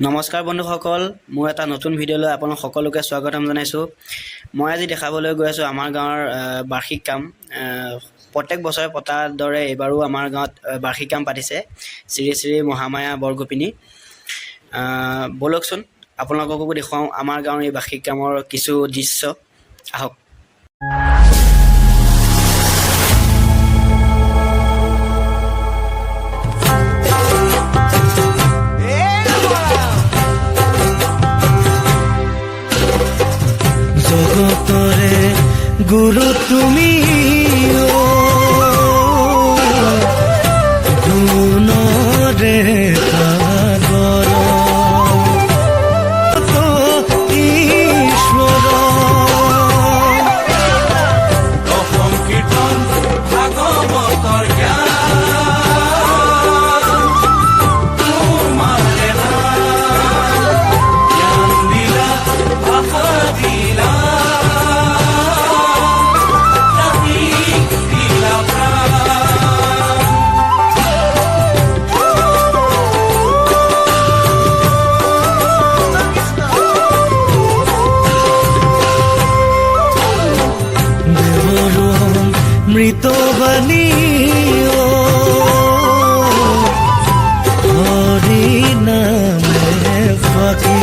নমস্কাৰ বন্ধুসকল, মোৰ এটা নতুন ভিডিঅ'লৈ আপোনালোক সকলোকে স্বাগতম জনাইছোঁ। মই আজি দেখাবলৈ গৈ আছোঁ আমাৰ গাঁৱৰ বাৰ্ষিক কাম। প্ৰত্যেক বছৰে পতাৰ দৰে এইবাৰো আমাৰ গাঁৱত বাৰ্ষিক কাম পাতিছে শ্ৰী শ্ৰী মহামায়া বৰগোপিনী। ব'লকচোন আপোনালোককো দেখুৱাওঁ আমাৰ গাঁৱৰ এই বাৰ্ষিক কামৰ কিছু দৃশ্য। আহক। জগতৰে গুৰু তুমি গুণৰে সাগৰ ঈশ্বৰ অসম কীৰ্তন ভাগৱতৰ জ্ঞান তোমাৰ জ্ঞান দিলা ভাষা দিলা মৃতবাণী হৰি নামে ফাঁকি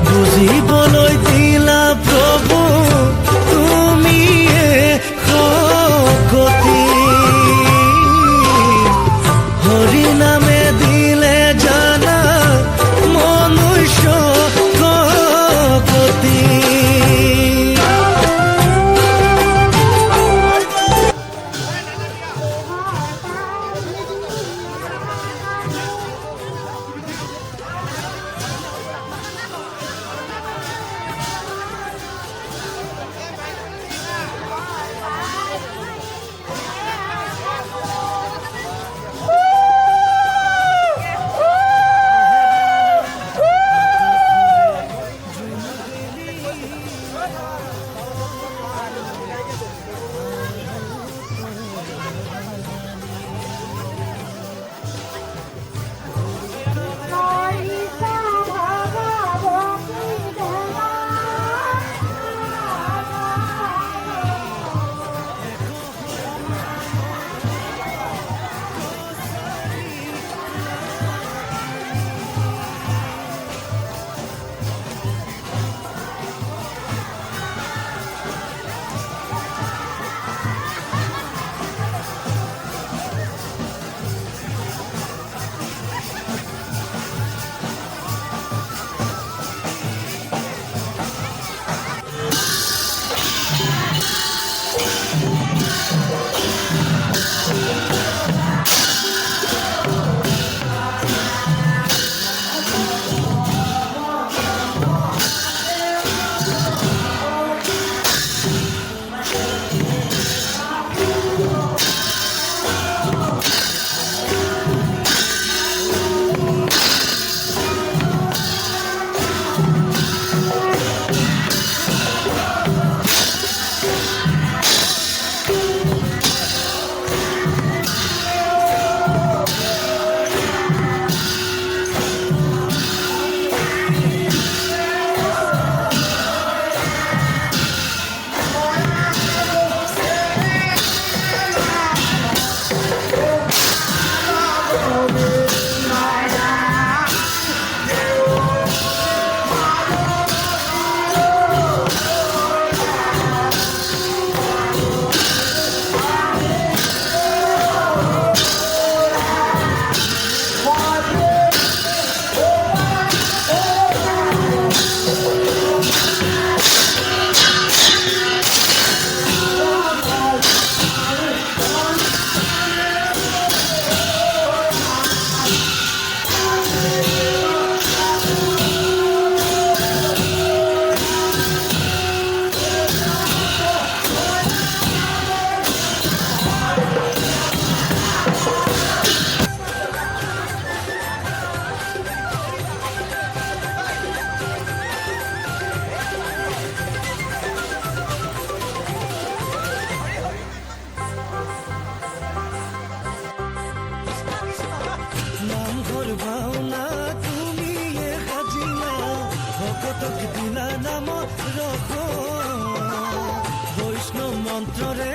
বুজিবলৈ দিলা প্ৰভু তুমিয়ে শক্তি হৰি নামে দিলে জানা মনুষ্য গতি প্ৰেমৰ ভাওনা তুমিয়ে সাজিলা ভকতক দিলা নাম ৰখ বৈষ্ণৱ মন্ত্ৰৰে